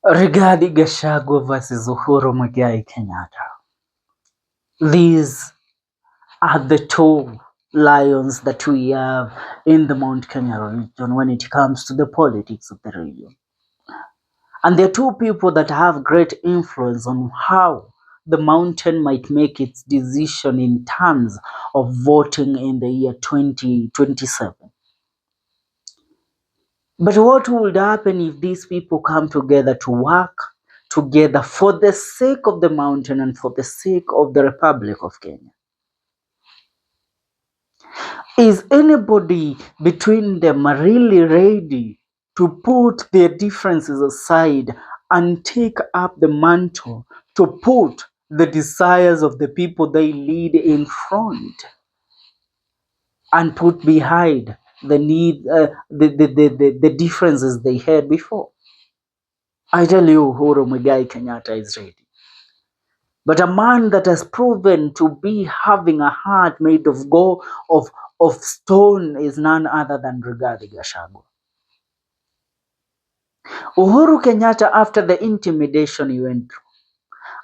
Rigathi Gachagua versus Uhuru Kenyatta. These are the two lions that we have in the Mount Kenya region when it comes to the politics of the region. And they're two people that have great influence on how the mountain might make its decision in terms of voting in the year 2027. But what would happen if these people come together to work together for the sake of the mountain and for the sake of the Republic of Kenya? Is anybody between them really ready to put their differences aside and take up the mantle to put the desires of the people they lead in front and put behind the need, the differences they had before? I tell you, Uhuru Kenyatta is ready. But a man that has proven to be having a heart made of gold, of stone, is none other than Rigathi Gachagua. Uhuru Kenyatta, after the intimidation he went through,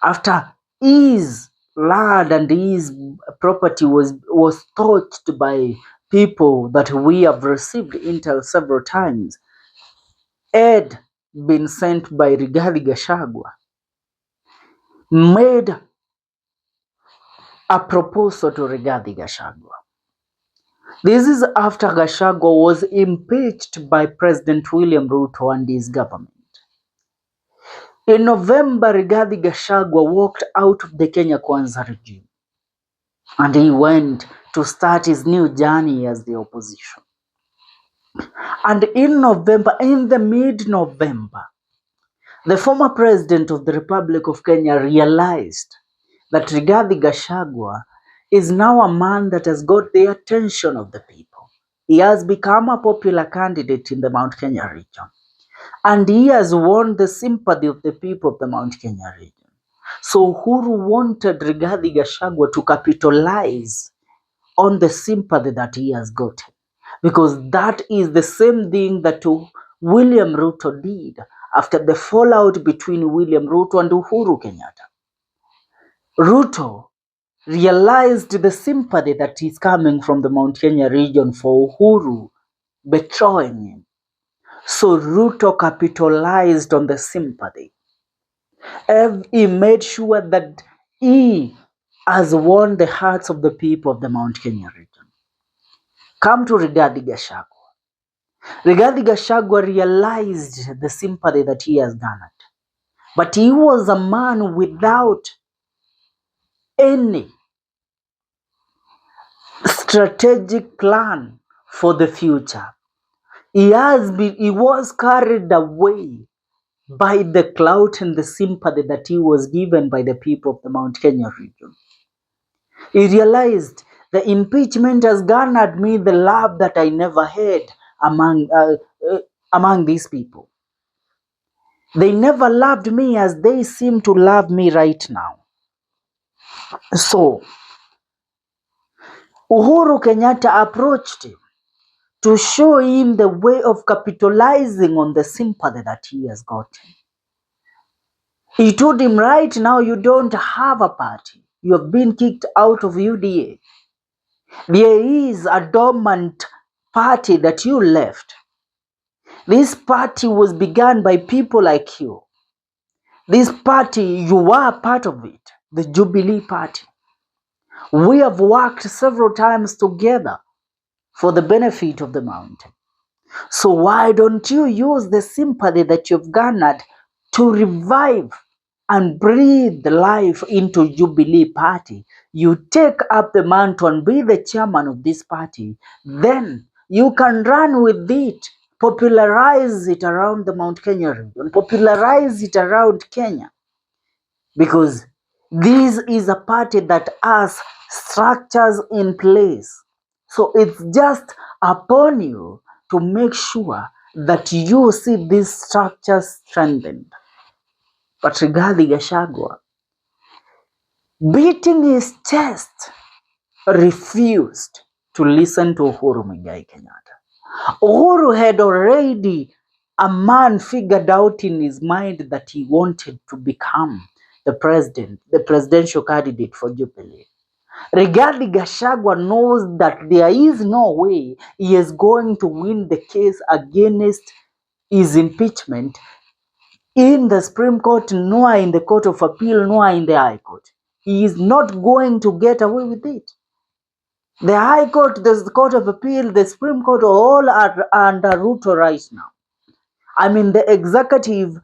after his land and his property was touched by people that we have received intel several times, had been sent by Rigathi Gachagua, made a proposal to Rigathi Gachagua. This is after Gachagua was impeached by President William Ruto and his government. In November, Rigathi Gachagua walked out of the Kenya Kwanza regime and he went to start his new journey as the opposition. And in November, in the mid-November, the former president of the Republic of Kenya realized that Rigathi Gachagua is now a man that has got the attention of the people. He has become a popular candidate in the Mount Kenya region. And he has won the sympathy of the people of the Mount Kenya region. So Uhuru wanted Rigathi Gachagua to capitalize on the sympathy that he has gotten. Because that is the same thing that William Ruto did after the fallout between William Ruto and Uhuru Kenyatta. Ruto realized the sympathy that is coming from the Mount Kenya region for Uhuru betraying him. So Ruto capitalized on the sympathy. He made sure that he has won the hearts of the people of the Mount Kenya region. Come to Rigathi Gachagua. Rigathi Gachagua realized the sympathy that he has garnered. But he was a man without any strategic plan for the future. He was carried away by the clout and the sympathy that he was given by the people of the Mount Kenya region. He realized the impeachment has garnered me the love that I never had among these people. They never loved me as they seem to love me right now. So, Uhuru Kenyatta approached him to show him the way of capitalizing on the sympathy that he has gotten. He told him, right now you don't have a party. You have been kicked out of UDA. There is a dormant party that you left. This party was begun by people like you. This party, you were part of it, the Jubilee Party. We have worked several times together for the benefit of the mountain. So why don't you use the sympathy that you've garnered to revive and breathe life into Jubilee Party? You take up the mantle and be the chairman of this party. Then you can run with it, popularize it around the Mount Kenya region, popularize it around Kenya. Because this is a party that has structures in place. So it's just upon you to make sure that you see these structures strengthened. But Rigathi Gachagua, beating his chest, refused to listen to Uhuru Kenyatta. Uhuru had already a man figured out in his mind that he wanted to become the presidential candidate for Jubilee. Rigathi Gachagua knows that there is no way he is going to win the case against his impeachment in the Supreme Court, nor in the Court of Appeal, nor in the High Court. He is not going to get away with it. The High Court, the Court of Appeal, the Supreme Court, all are under Ruto right now. I mean, the executive,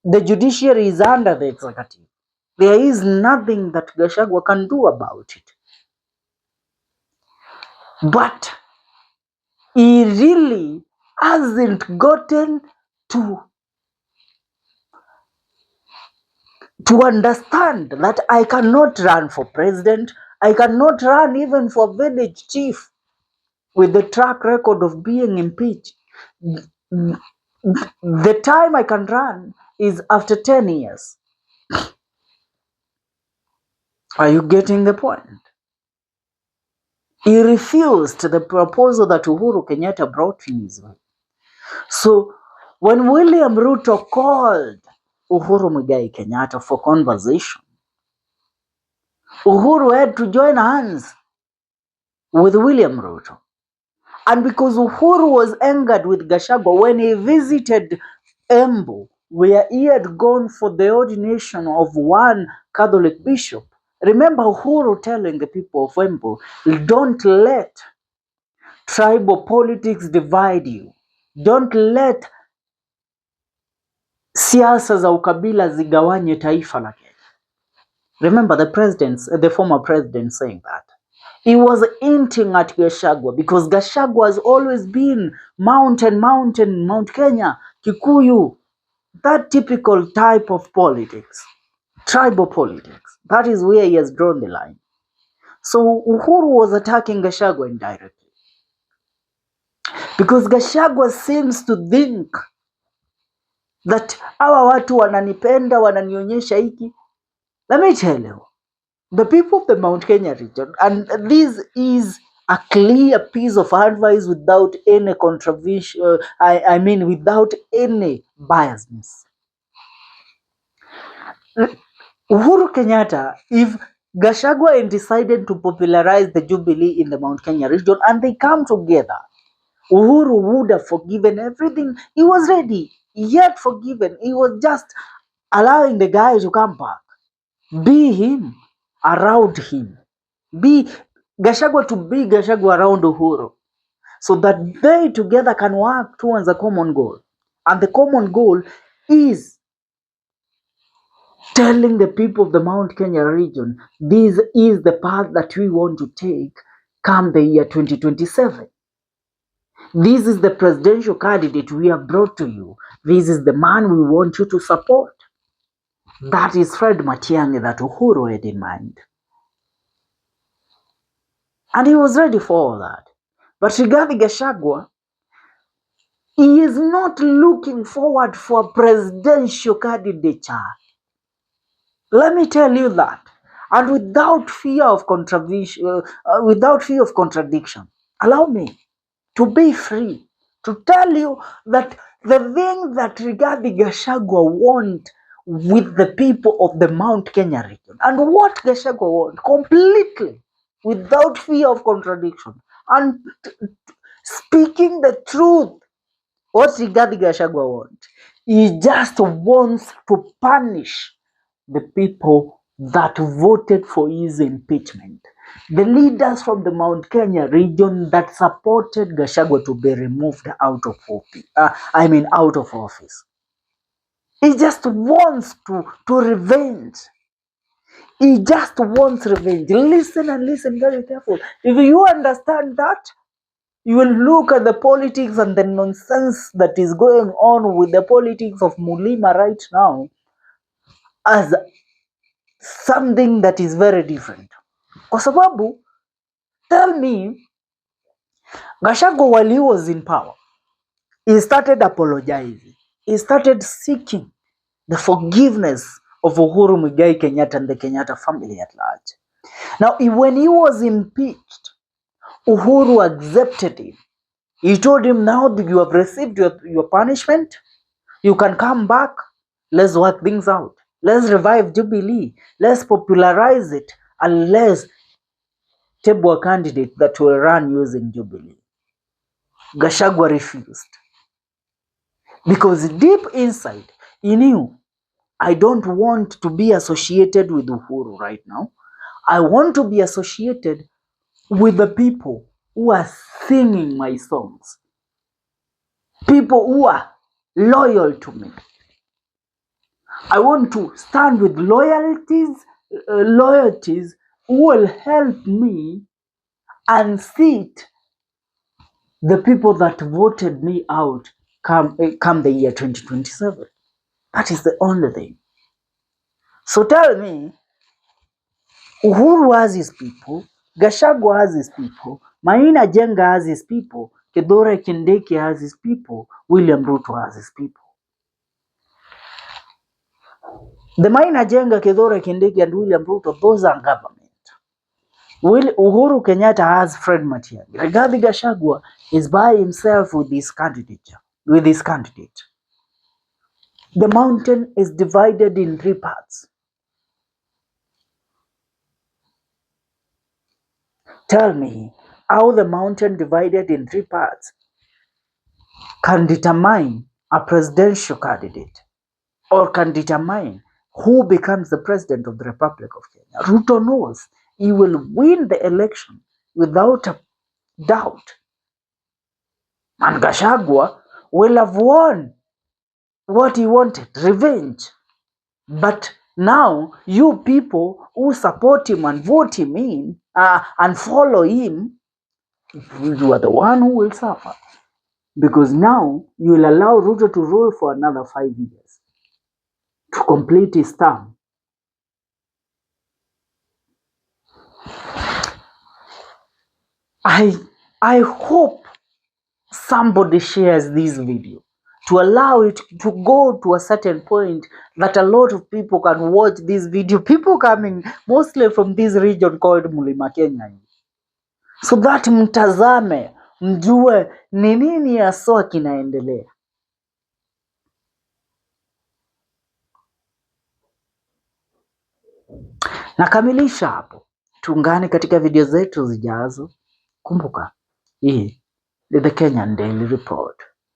the judiciary is under the executive. There is nothing that Gachagua can do about it. But he really hasn't gotten to understand that I cannot run for president. I cannot run even for village chief with the track record of being impeached. The time I can run is after 10 years. Are you getting the point? He refused the proposal that Uhuru Kenyatta brought in his way. So when William Ruto called Uhuru Kenyatta for conversation, Uhuru had to join hands with William Ruto. And because Uhuru was angered with Gachagua when he visited Embu, where he had gone for the ordination of one Catholic bishop, remember Uhuru telling the people of Embu, don't let tribal politics divide you. Don't let siasa za ukabila zigawanye taifa la Kenya. Remember the former president saying that. He was hinting at Gachagua because Gachagua has always been Mount Kenya, Kikuyu, that typical type of politics, tribal politics. That is where he has drawn the line. So Uhuru was attacking Gachagua indirectly because Gachagua seems to think that hawa watu wananipenda, wananionyesha hiki. Let me tell you, the people of the Mount Kenya region, and this is a clear piece of advice without any controversial, I mean without any biasness. Uhuru Kenyatta, if Gachagua decided to popularize the Jubilee in the Mount Kenya region and they come together, Uhuru would have forgiven everything. He was ready, yet forgiven. He was just allowing the guy to come back. Be him, around him. Be Gachagua to be Gachagua around Uhuru, so that they together can work towards a common goal. And the common goal is telling the people of the Mount Kenya region, this is the path that we want to take come the year 2027. This is the presidential candidate we have brought to you. This is the man we want you to support. That is Fred Matiang'i that Uhuru had in mind. And he was ready for all that. But Rigathi Gachagua, he is not looking forward for a presidential candidature. Let me tell you that. And without fear of contradiction, allow me to be free to tell you that the thing that Rigathi Gachagua want with the people of the Mount Kenya region, and what Gachagua want completely without fear of contradiction and speaking the truth, what Rigathi Gachagua want, he just wants to punish the people that voted for his impeachment. The leaders from the Mount Kenya region that supported Gachagua to be removed out of office. Out of office. He just wants to revenge. He just wants revenge. Listen and listen very carefully. If you understand that, you will look at the politics and the nonsense that is going on with the politics of Mlima right now as something that is very different. Kwa sababu, tell me, Gachagua while he was in power, he started apologizing. He started seeking the forgiveness of Uhuru Kenyatta and the Kenyatta family at large. Now, when he was impeached, Uhuru accepted him. He told him, now that you have received your punishment, you can come back. Let's work things out. Let's revive Jubilee. Let's popularize it, and let's table a candidate that will run using Jubilee. Gachagua refused because deep inside he knew, I don't want to be associated with Uhuru right now. I want to be associated with the people who are singing my songs, people who are loyal to me. I want to stand with loyalties who will help me unseat the people that voted me out come the year 2027. That is the only thing. So tell me, Uhuru has his people, Gachagua has his people, Maina Jenga has his people, Kithure Kindiki has his people, William Ruto has his people. The Maina Jenga, Kithure Kindiki and William Ruto, those are government. Uhuru Kenyatta has Fred Matiang'i. Rigathi Gachagua is by himself with his candidate. The mountain is divided in 3 parts. Tell me how the mountain divided in 3 parts can determine a presidential candidate or can determine who becomes the president of the Republic of Kenya. Ruto knows he will win the election without a doubt. And Gachagua will have won what he wanted, revenge. But now you people who support him and vote him in and follow him, you are the one who will suffer. Because now you will allow Ruto to rule for another 5 years to complete his term. I hope somebody shares this video to allow it to go to a certain point that a lot of people can watch this video. People coming mostly from this region called Mlima, Kenya. So that mtazame, mjue ni nini haswa kinaendelea. Nakamilisha hapo. Tuungane katika video zetu zijazo. Kumbuka, hii ni The Kenyan Daily Report.